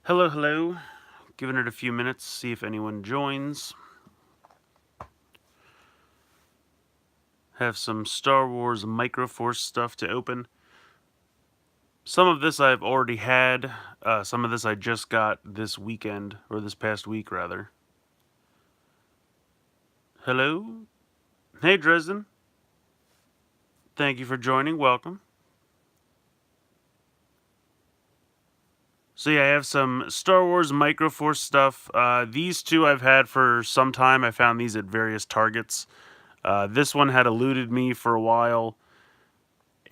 Hello, hello. Giving it a few minutes, see if anyone joins. Have some Star Wars Microforce stuff to open. Some of this I've already had. Some of this I just got this weekend, or this past week, rather. Hello? Hey, Dresden. Thank you for joining. Welcome. So yeah, I have some Star Wars Microforce stuff. These two I've had for some time. I found these at various Targets. This one had eluded me for a while,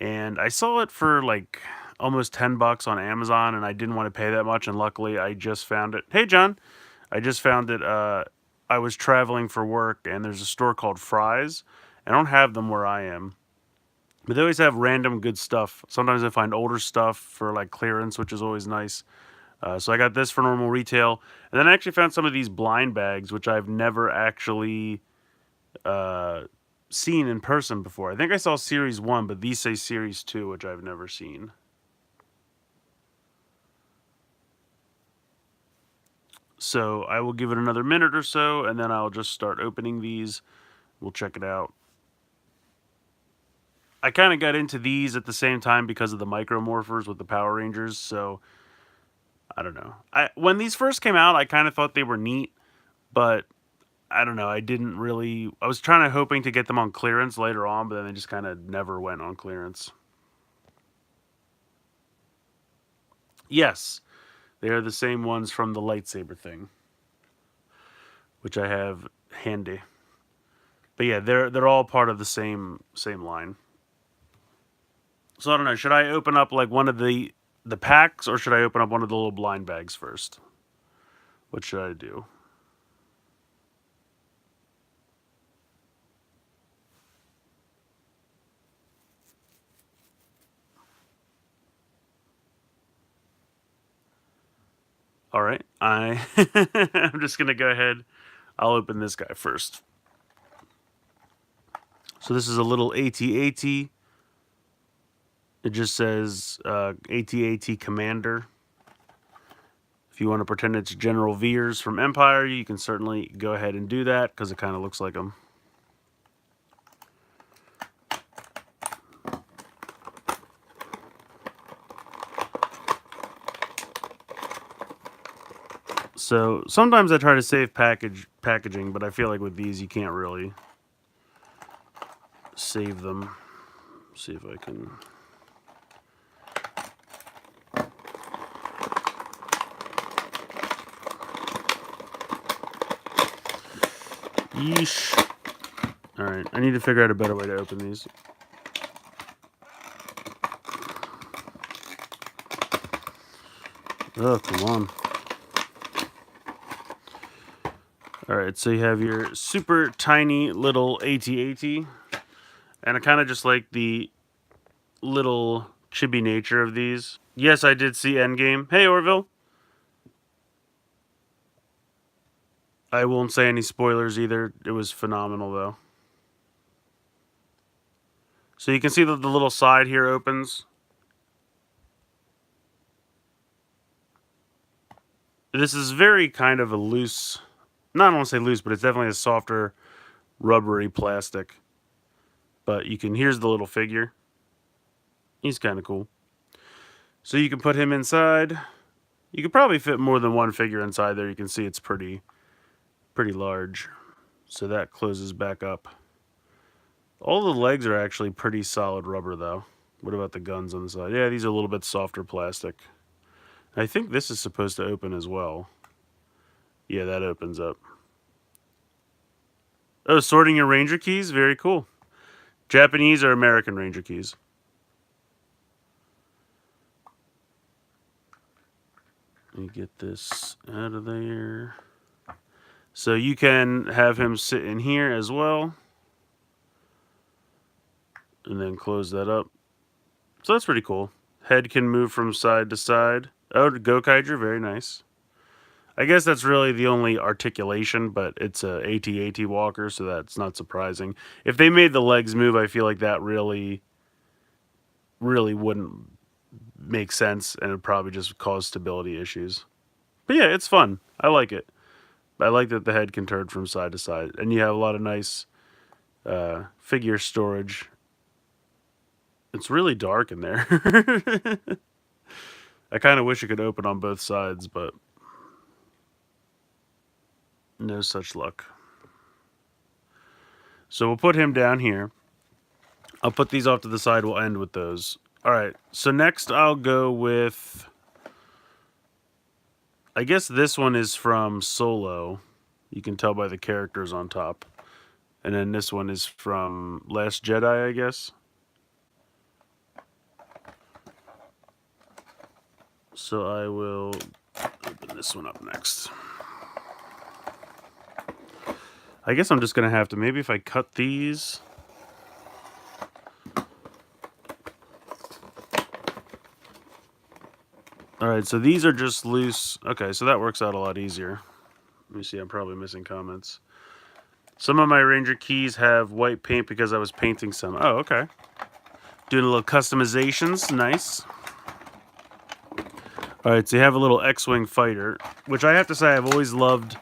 and I saw it for like almost $10 on Amazon, and I didn't want to pay that much. And luckily, I just found it. Hey, John, I just found it. I was traveling for work, and there's a store called Fry's. I don't have them where I am, but they always have random good stuff. Sometimes I find older stuff for like clearance, which is always nice. So I got this for normal retail, and then I actually found some of these blind bags, which I've never actually uh, seen in person before. I think I saw Series 1, but these say Series 2, which I've never seen. So I will give it another minute or so, and then I'll just start opening these. We'll check it out. I kind of got into these at the same time because of the Micromorphers with the Power Rangers, so I don't know. When these first came out, I kind of thought they were neat, but I don't know. I didn't really. I was trying to hoping to get them on clearance later on, but then they just kind of never went on clearance. Yes, they are the same ones from the lightsaber thing, which I have handy. But yeah, they're all part of the same line. So I don't know. Should I open up like one of the packs, or should I open up one of the little blind bags first? What should I do? All right, I'm just gonna go ahead. I'll open this guy first. So this is a little AT-AT. It just says AT-AT Commander. If you want to pretend it's General Veers from Empire, you can certainly go ahead and do that because it kind of looks like him. So sometimes I try to save packaging, but I feel like with these you can't really save them. See if I can. Yeesh. Alright, I need to figure out a better way to open these. Oh, come on. Alright, so you have your super tiny little AT-AT. And I kind of just like the little chibi nature of these. Yes, I did see Endgame. Hey, Orville. I won't say any spoilers either. It was phenomenal, though. So you can see that the little side here opens. This is very kind of a loose, not I don't want to say loose, but it's definitely a softer, rubbery plastic. But you can, here's the little figure. He's kind of cool. So you can put him inside. You could probably fit more than one figure inside there. You can see it's pretty large. So that closes back up. All the legs are actually pretty solid rubber, though. What about the guns on the side? Yeah, these are a little bit softer plastic. I think this is supposed to open as well. Yeah, that opens up. Oh, sorting your Ranger keys? Very cool. Japanese or American Ranger keys? Let me get this out of there. So you can have him sit in here as well. And then close that up. So that's pretty cool. Head can move from side to side. Oh, Gokaiger, very nice. I guess that's really the only articulation, but it's a AT-AT walker, so that's not surprising. If they made the legs move, I feel like that really wouldn't make sense, and it'd probably just cause stability issues. But yeah, it's fun. I like it. I like that the head can turn from side to side, and you have a lot of nice figure storage. It's really dark in there. I kind of wish it could open on both sides, but no such luck. So we'll put him down here. I'll put these off to the side. We'll end with those. All right. So next I'll go with... I guess this one is from Solo. You can tell by the characters on top. And then this one is from Last Jedi, I guess. So I will open this one up next. I guess I'm just going to have to... Maybe if I cut these... Alright, so these are just loose. Okay, so that works out a lot easier. Let me see, I'm probably missing comments. Some of my Ranger keys have white paint because I was painting some. Oh, okay. Doing a little customizations. Nice. Alright, so you have a little X-Wing fighter, which I have to say I've always loved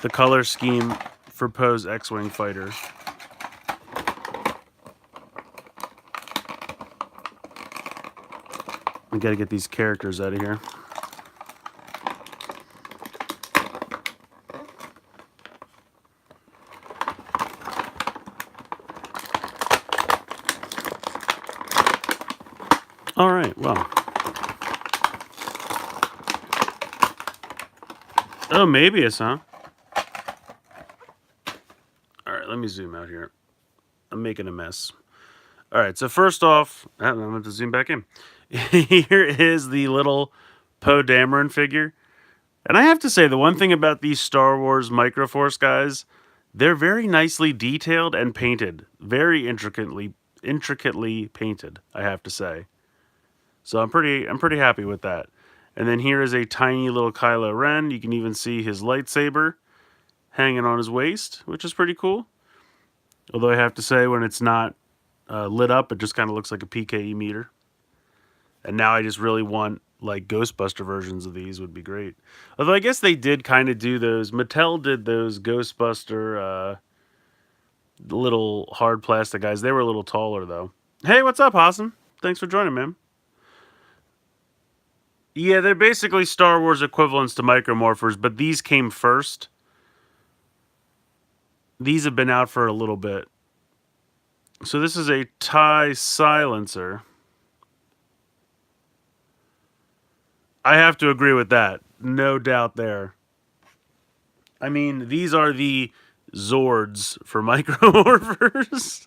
the color scheme for Poe's X-Wing fighter. I gotta get these characters out of here. Alright, well. Oh, Mabius, huh? Alright, let me zoom out here. I'm making a mess. Alright, so first off, I'm going to zoom back in. Here is the little Poe Dameron figure. And I have to say, the one thing about these Star Wars Microforce guys, they're very nicely detailed and painted. Very intricately painted, I have to say. So I'm pretty happy with that. And then here is a tiny little Kylo Ren. You can even see his lightsaber hanging on his waist, which is pretty cool. Although I have to say, when it's not lit up, it just kind of looks like a PKE meter. And now I just really want, like, Ghostbuster versions of these would be great. Although I guess they did kind of do those. Mattel did those Ghostbuster little hard plastic guys. They were a little taller, though. Hey, what's up, Hassan? Thanks for joining, man. Yeah, they're basically Star Wars equivalents to Micromorphers, but these came first. These have been out for a little bit. So this is a TIE silencer. I have to agree with that. No doubt there. I mean, these are the Zords for Micromorphers.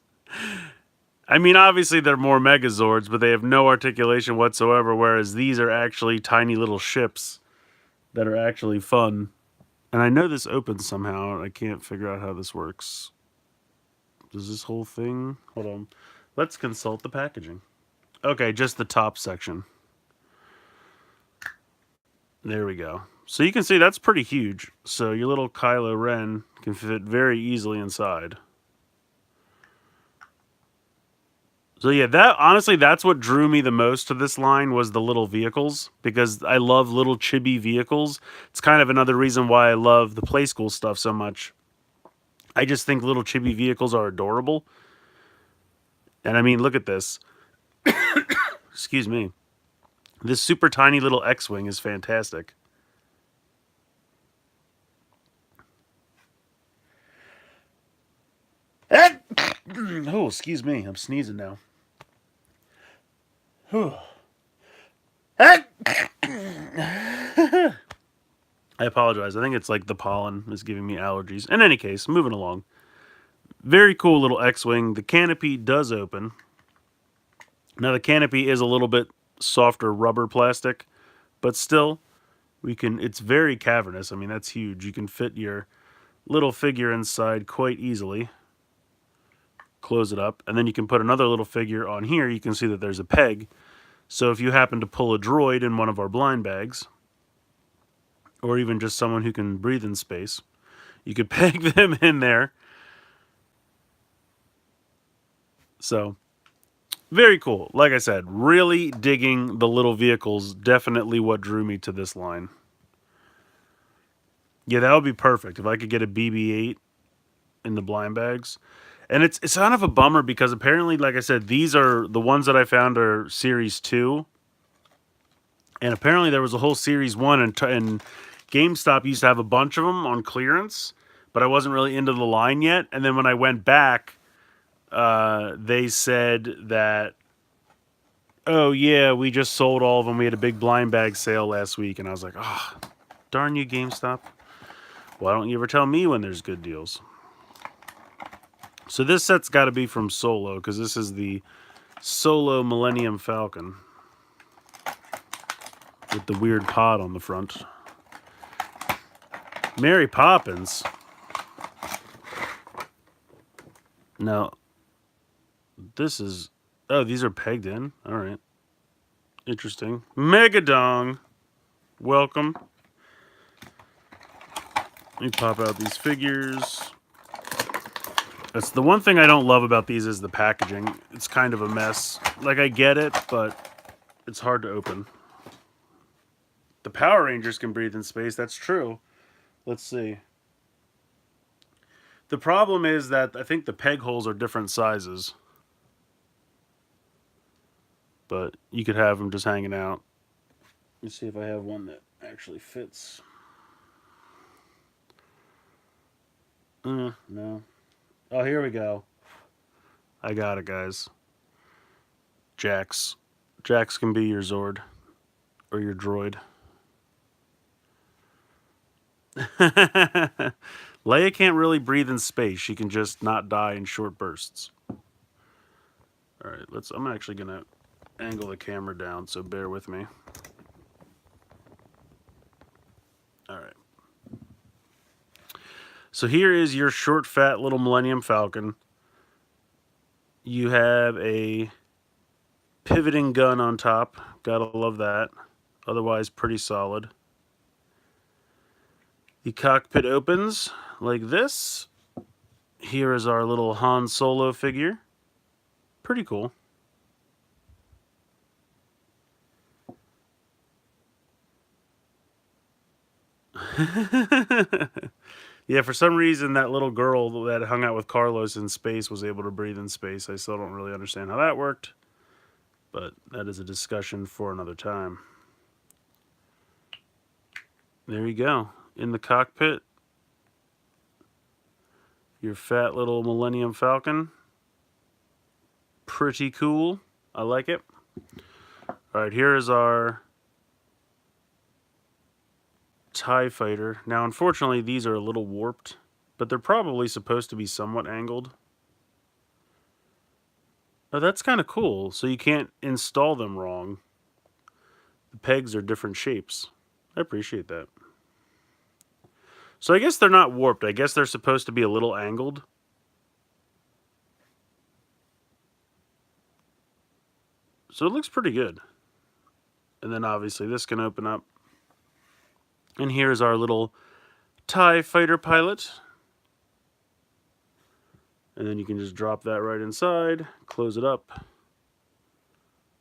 I mean, obviously they're more Megazords, but they have no articulation whatsoever, whereas these are actually tiny little ships that are actually fun. And I know this opens somehow. I can't figure out how this works. Does this whole thing... Hold on. Let's consult the packaging. Okay, just the top section. There we go. So you can see that's pretty huge. So your little Kylo Ren can fit very easily inside. So yeah, that honestly, that's what drew me the most to this line was the little vehicles, because I love little chibi vehicles. It's kind of another reason why I love the Play School stuff so much. I just think little chibi vehicles are adorable. And I mean, look at this. Excuse me. This super tiny little X-Wing is fantastic. Oh, excuse me. I'm sneezing now. I apologize. I think it's like the pollen is giving me allergies. In any case, moving along. Very cool little X-Wing. The canopy does open. Now the canopy is a little bit softer rubber plastic, but still, it's very cavernous. I mean, that's huge. You can fit your little figure inside quite easily. Close it up, and then you can put another little figure on here. You can see that there's a peg. So if you happen to pull a droid in one of our blind bags, or even just someone who can breathe in space, you could peg them in there. So, very cool. Like I said, really digging the little vehicles. Definitely what drew me to this line. Yeah, that would be perfect if I could get a BB-8 in the blind bags. And it's kind of a bummer because apparently, like I said, these are the ones that I found are Series 2. And apparently there was a whole Series 1, and GameStop used to have a bunch of them on clearance, but I wasn't really into the line yet. And then when I went back, they said that, oh, yeah, we just sold all of them. We had a big blind bag sale last week. And I was like, oh, darn you, GameStop. Why don't you ever tell me when there's good deals? So this set's got to be from Solo, because this is the Solo Millennium Falcon with the weird pod on the front. Mary Poppins. Now, this is... Oh, these are pegged in. All right. Interesting. Megadong. Welcome. Let me pop out these figures. That's the one thing I don't love about these is the packaging. It's kind of a mess. Like, I get it, but it's hard to open. The Power Rangers can breathe in space. That's true. Let's see. The problem is that I think the peg holes are different sizes. But you could have them just hanging out. Let's see if I have one that actually fits. No. Oh, here we go. I got it, guys. Jax. Jax can be your Zord. Or your droid. Leia can't really breathe in space. She can just not die in short bursts. Alright, I'm actually going to angle the camera down, so bear with me. Alright. So here is your short, fat little Millennium Falcon. You have a pivoting gun on top. Gotta love that. Otherwise, pretty solid. The cockpit opens like this. Here is our little Han Solo figure. Pretty cool. Yeah, for some reason that little girl that hung out with Carlos in space was able to breathe in space. I still don't really understand how that worked, but that is a discussion for another time. There you go. In the cockpit, your fat little Millennium Falcon. Pretty cool. I like it. Alright, here is our TIE Fighter. Now, unfortunately, these are a little warped, but they're probably supposed to be somewhat angled. Oh, that's kind of cool. So you can't install them wrong. The pegs are different shapes. I appreciate that. So I guess they're not warped. I guess they're supposed to be a little angled. So it looks pretty good. And then obviously this can open up. And here's our little TIE Fighter pilot. And then you can just drop that right inside, close it up.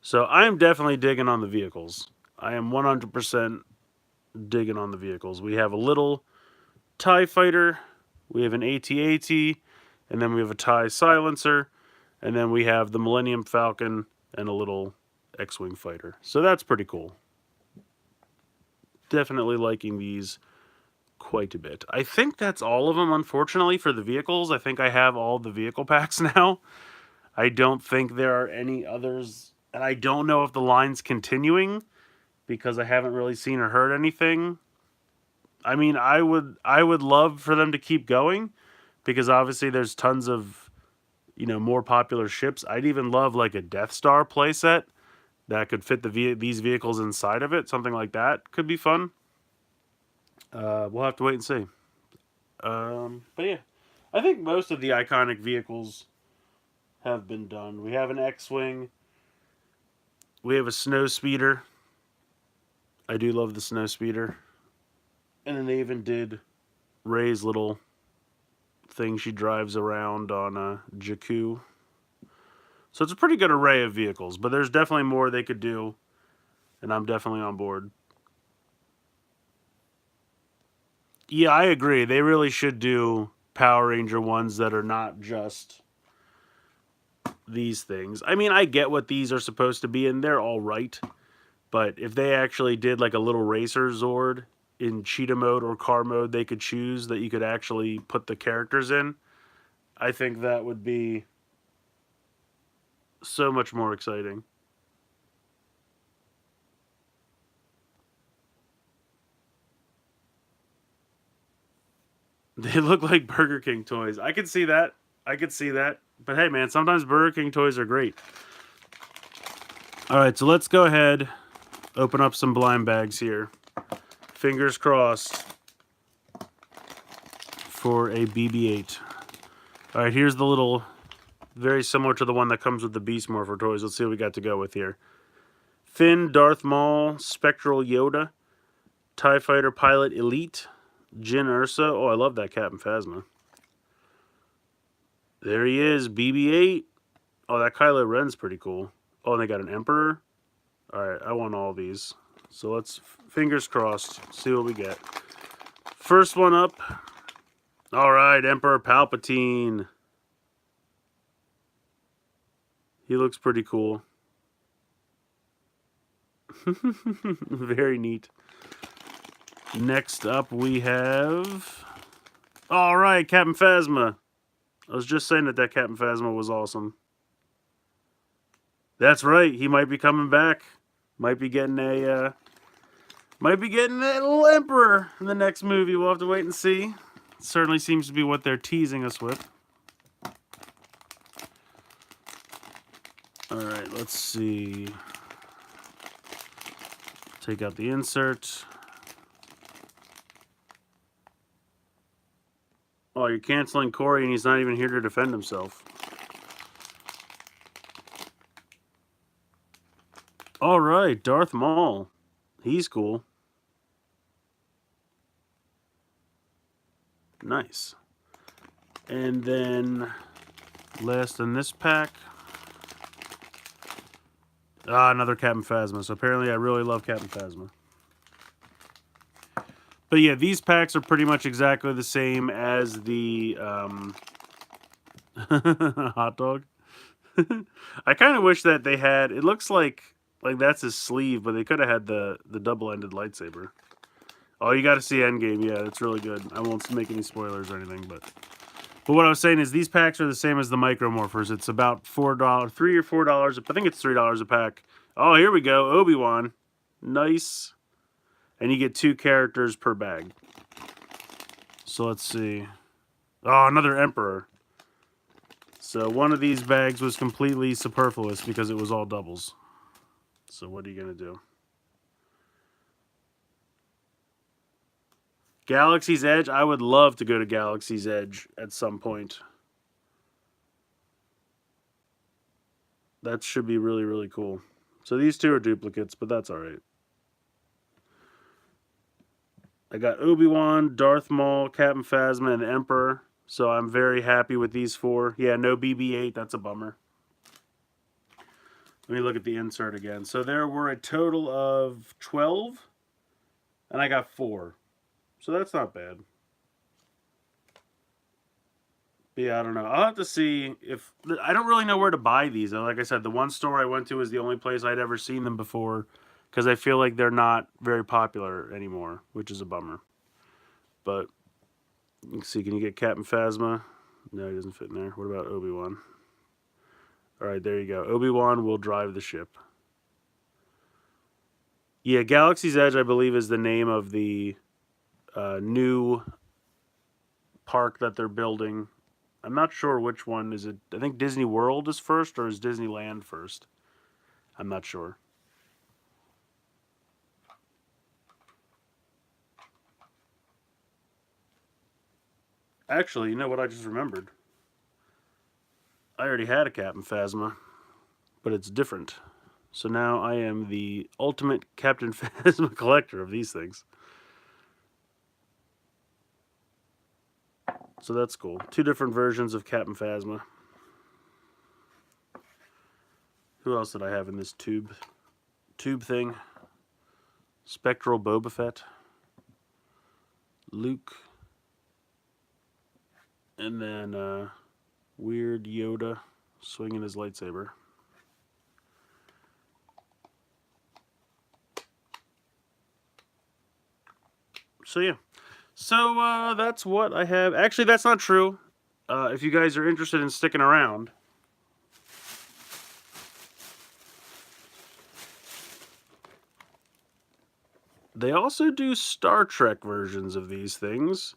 So I'm definitely digging on the vehicles. I am 100% digging on the vehicles. We have a little TIE Fighter, we have an AT-AT, and then we have a TIE Silencer, and then we have the Millennium Falcon and a little X-Wing fighter. So that's pretty cool. Definitely liking these quite a bit. I think that's all of them, unfortunately, for the vehicles. I think I have all the vehicle packs now. I don't think there are any others, and I don't know if the line's continuing because I haven't really seen or heard anything. I mean, I would love for them to keep going because obviously there's tons of, more popular ships. I'd even love like a Death Star playset that could fit these vehicles inside of it. Something like that could be fun. We'll have to wait and see. But yeah, I think most of the iconic vehicles have been done. We have an X-Wing. We have a Snow Speeder. I do love the Snow Speeder. And then they even did Rey's little thing she drives around on Jakku. So it's a pretty good array of vehicles, but there's definitely more they could do, and I'm definitely on board. Yeah, I agree. They really should do Power Ranger ones that are not just these things. I mean, I get what these are supposed to be, and they're all right. But if they actually did like a little racer Zord in cheetah mode or car mode, they could choose that you could actually put the characters in. I think that would be so much more exciting. They look like Burger King toys. I could see that. I could see that. But hey, man, sometimes Burger King toys are great. All right, so let's go ahead, open up some blind bags here. Fingers crossed for a BB-8. All right, here's the little, very similar to the one that comes with the Beast Morpher toys. Let's see what we got to go with here. Finn, Darth Maul, Spectral Yoda, TIE Fighter Pilot Elite, Jyn Ursa. Oh, I love that Captain Phasma. There he is, BB-8. Oh, that Kylo Ren's pretty cool. Oh, and they got an Emperor. All right, I want all these. So let's, fingers crossed, see what we get. First one up. All right, Emperor Palpatine. He looks pretty cool. Very neat. Next up we have... All right, Captain Phasma. I was just saying that Captain Phasma was awesome. That's right, he might be coming back. Might be getting a little Emperor in the next movie. We'll have to wait and see. It certainly seems to be what they're teasing us with. All right, let's see. Take out the insert. Oh, you're canceling Corey and he's not even here to defend himself. All right, Darth Maul. He's cool. Nice. And then last in this pack. Another Captain Phasma. So apparently I really love Captain Phasma. But yeah, these packs are pretty much exactly the same as the hot dog. I kind of wish that they had, it looks like that's his sleeve, but they could have had the double-ended lightsaber. Oh, you got to see Endgame. Yeah, it's really good. I won't make any spoilers or anything, but what I was saying is these packs are the same as the Micro Morphers. It's about $4, $3 or $4. I think it's $3 a pack. Oh, here we go. Obi-Wan. Nice. And you get 2 characters per bag. So let's see. Oh, another Emperor. So one of these bags was completely superfluous because it was all doubles. So what are you going to do? Galaxy's Edge? I would love to go to Galaxy's Edge at some point. That should be really, really cool. So these 2 are duplicates, but that's alright. I got Obi-Wan, Darth Maul, Captain Phasma, and the Emperor. So I'm very happy with these 4. Yeah, no BB-8. That's a bummer. Let me look at the insert again. So there were a total of 12, and I got 4. So that's not bad. But yeah, I don't know. I'll have to see if... I don't really know where to buy these. Like I said, the one store I went to was the only place I'd ever seen them before, because I feel like they're not very popular anymore, which is a bummer. But, let's see, can you get Captain Phasma? No, he doesn't fit in there. What about Obi-Wan? Alright, there you go. Obi-Wan will drive the ship. Yeah, Galaxy's Edge, I believe, is the name of the new park that they're building. I'm not sure which one is it. I think Disney World is first, or is Disneyland first? I'm not sure. Actually, you know what I just remembered? I already had a Captain Phasma, but it's different. So now I am the ultimate Captain Phasma collector of these things. So that's cool. 2 different versions of Captain Phasma. Who else did I have in this tube thing? Spectral Boba Fett. Luke. And then weird Yoda swinging his lightsaber. So yeah. So that's what I have. Actually, that's not true. If you guys are interested in sticking around, they also do Star Trek versions of these things.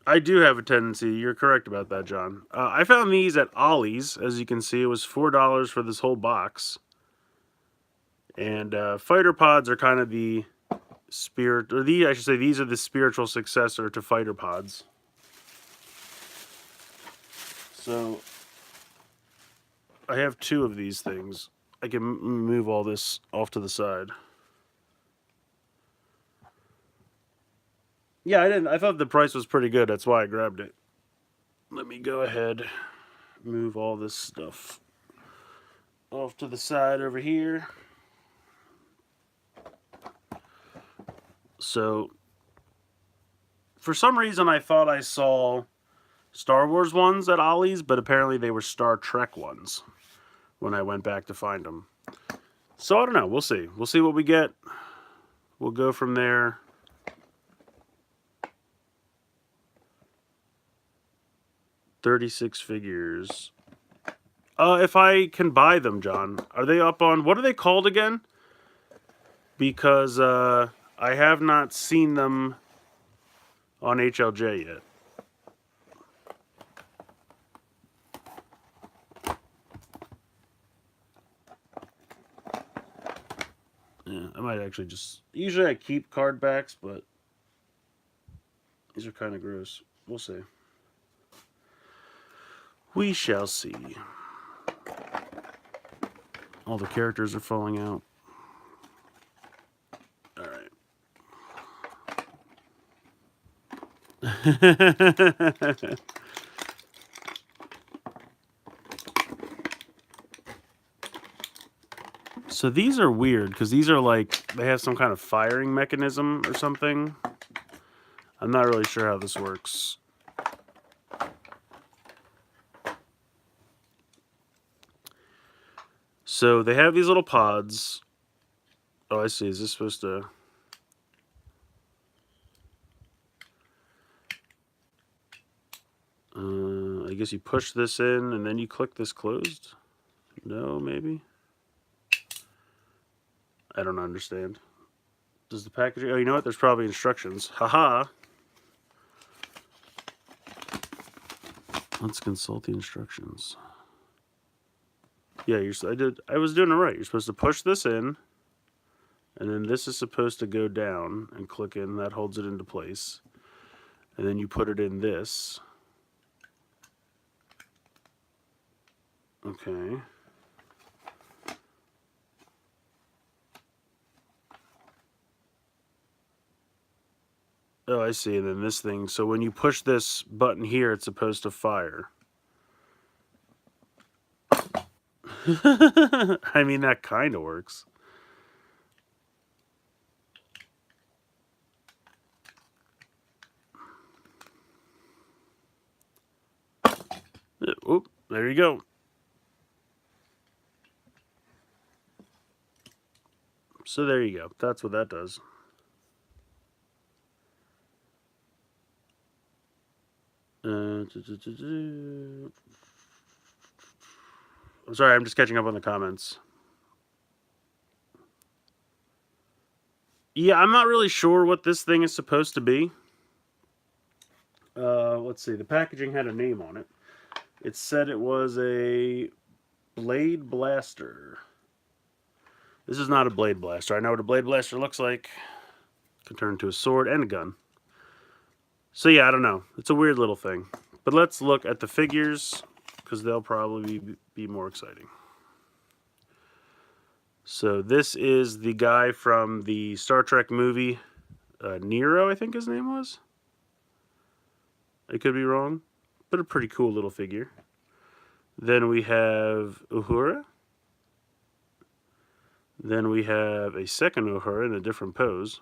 I do have a tendency. You're correct about that, John. I found these at Ollie's. As you can see, it was $4 for this whole box. And fighter pods are kind of the spirit, or I should say, these are the spiritual successor to fighter pods. So I have 2 of these things. I can move all this off to the side. Yeah, I thought the price was pretty good. That's why I grabbed it. Let me go ahead, move all this stuff off to the side over here. So, for some reason, I thought I saw Star Wars ones at Ollie's, but apparently they were Star Trek ones when I went back to find them. So, I don't know. We'll see. We'll see what we get. We'll go from there. $36 figures. If I can buy them, John. Are they up on... What are they called again? Because I have not seen them on HLJ yet. Yeah, I might actually just... Usually I keep card backs, but these are kind of gross. We'll see. We shall see. All the characters are falling out. All right. So these are weird because these are like, they have some kind of firing mechanism or something. I'm not really sure how this works. So they have these little pods. Oh, I see. Is this supposed to... I guess you push this in and then you click this closed? No, maybe? I don't understand. Does the packaging... Oh, you know what? There's probably instructions. Haha! Let's consult the instructions. Yeah, I was doing it right. You're supposed to push this in, and then this is supposed to go down and click in. That holds it into place. And then you put it in this. Okay. Oh, I see. And then this thing. So when you push this button here, it's supposed to fire. I mean, that kind of works. Oop, there you go. So there you go. That's what that does. I'm sorry, I'm just catching up on the comments. Yeah, I'm not really sure what this thing is supposed to be. Let's see. The packaging had a name on it. It said it was a Blade Blaster. This is not a Blade Blaster. I know what a Blade Blaster looks like. It can turn into a sword and a gun. So yeah, I don't know. It's a weird little thing. But let's look at the figures, because they'll probably be more exciting. So this is the guy from the Star Trek movie, Nero, I think his name was. I could be wrong, but a pretty cool little figure. Then we have Uhura. Then we have a second Uhura in a different pose.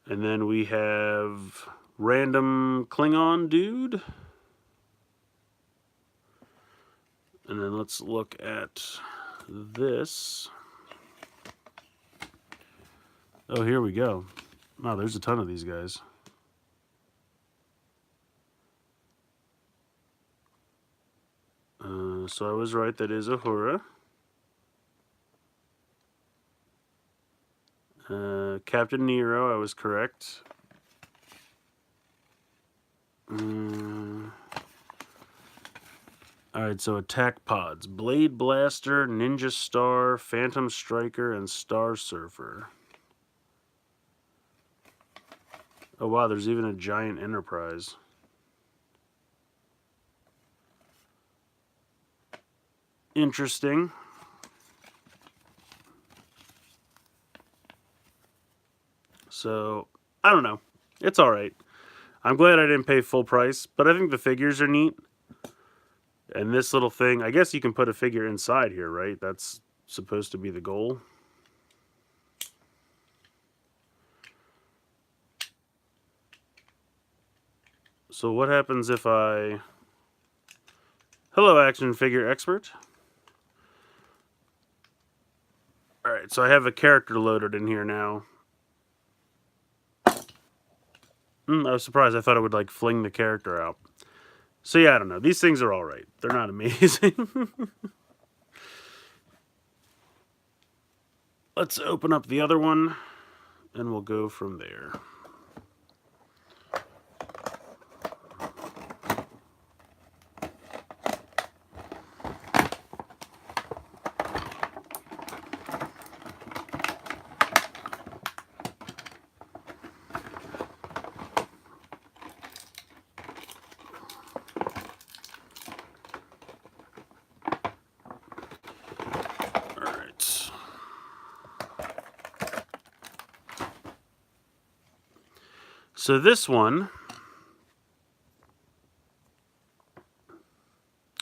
And then we have random Klingon dude. And then let's look at this. Oh, here we go. Wow, there's a ton of these guys. So I was right, that is Uhura. Captain Nero, I was correct. Alright, so attack pods. Blade Blaster, Ninja Star, Phantom Striker, and Star Surfer. Oh wow, there's even a giant Enterprise. Interesting. So, I don't know. It's alright. I'm glad I didn't pay full price, but I think the figures are neat. And this little thing, I guess you can put a figure inside here, right? That's supposed to be the goal. So what happens if I... Hello, action figure expert. Alright, so I have a character loaded in here now. I was surprised. I thought it would like fling the character out. So yeah, I don't know. These things are alright. They're not amazing. Let's open up the other one, and we'll go from there. So this one,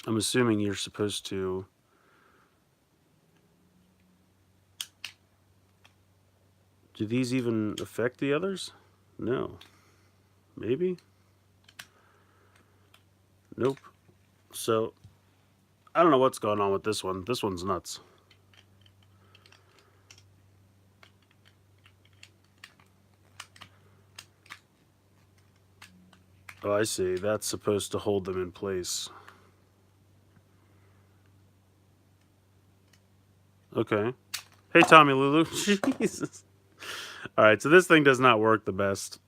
I'm assuming you're supposed to... Do these even affect the others? No. Maybe? Nope. So, I don't know what's going on with this one. This one's nuts. Oh, I see. That's supposed to hold them in place. Okay. Hey, Tommy Lulu. Jesus. Alright, so this thing does not work the best.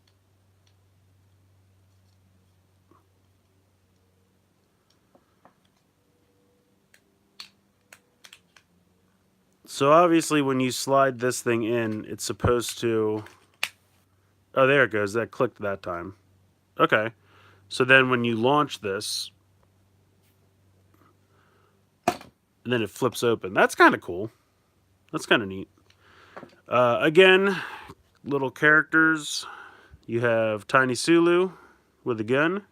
So obviously when you slide this thing in, it's supposed to... Oh, there it goes. That clicked that time. Okay. So then when you launch this, and then it flips open. That's kind of cool. That's kind of neat. Again, little characters. You have Tiny Sulu with a gun.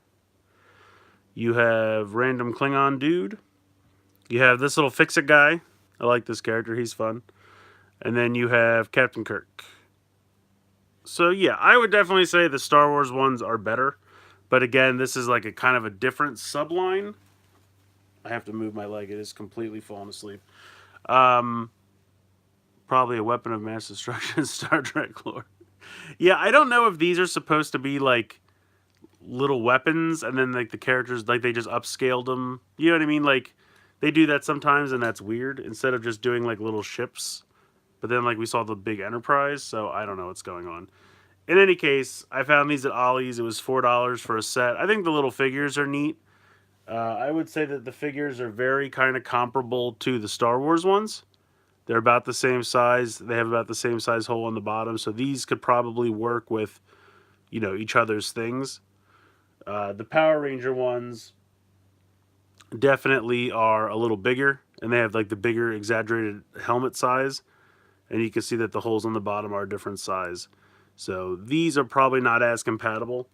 You have random Klingon dude. You have this little fix-it guy. I like this character. He's fun. And then you have Captain Kirk. So yeah, I would definitely say the Star Wars ones are better. But again, this is like a kind of a different subline. I have to move my leg. It is completely fallen asleep. Probably a weapon of mass destruction, Star Trek lore. Yeah, I don't know if these are supposed to be like little weapons and then like the characters, like they just upscaled them. You know what I mean? Like they do that sometimes and that's weird instead of just doing like little ships. But then like we saw the big Enterprise, so I don't know what's going on. In any case, I found these at Ollie's. It was $4 for a set. I think the little figures are neat. I would say that the figures are very kind of comparable to the Star Wars ones. They're about the same size. They have about the same size hole on the bottom. So these could probably work with, you know, each other's things. The Power Ranger ones definitely are a little bigger. And they have like the bigger exaggerated helmet size. And you can see that the holes on the bottom are a different size. So these are probably not as compatible.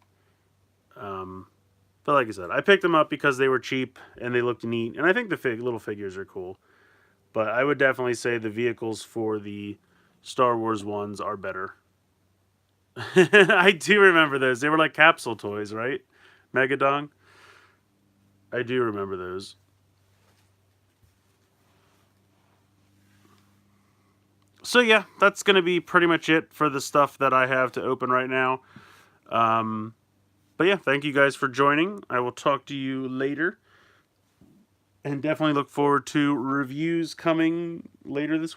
But like I said, I picked them up because they were cheap and they looked neat. And I think the little figures are cool. But I would definitely say the vehicles for the Star Wars ones are better. I do remember those. They were like capsule toys, right? Megadong. I do remember those. So yeah, that's going to be pretty much it for the stuff that I have to open right now. But yeah, thank you guys for joining. I will talk to you later. And definitely look forward to reviews coming later this week.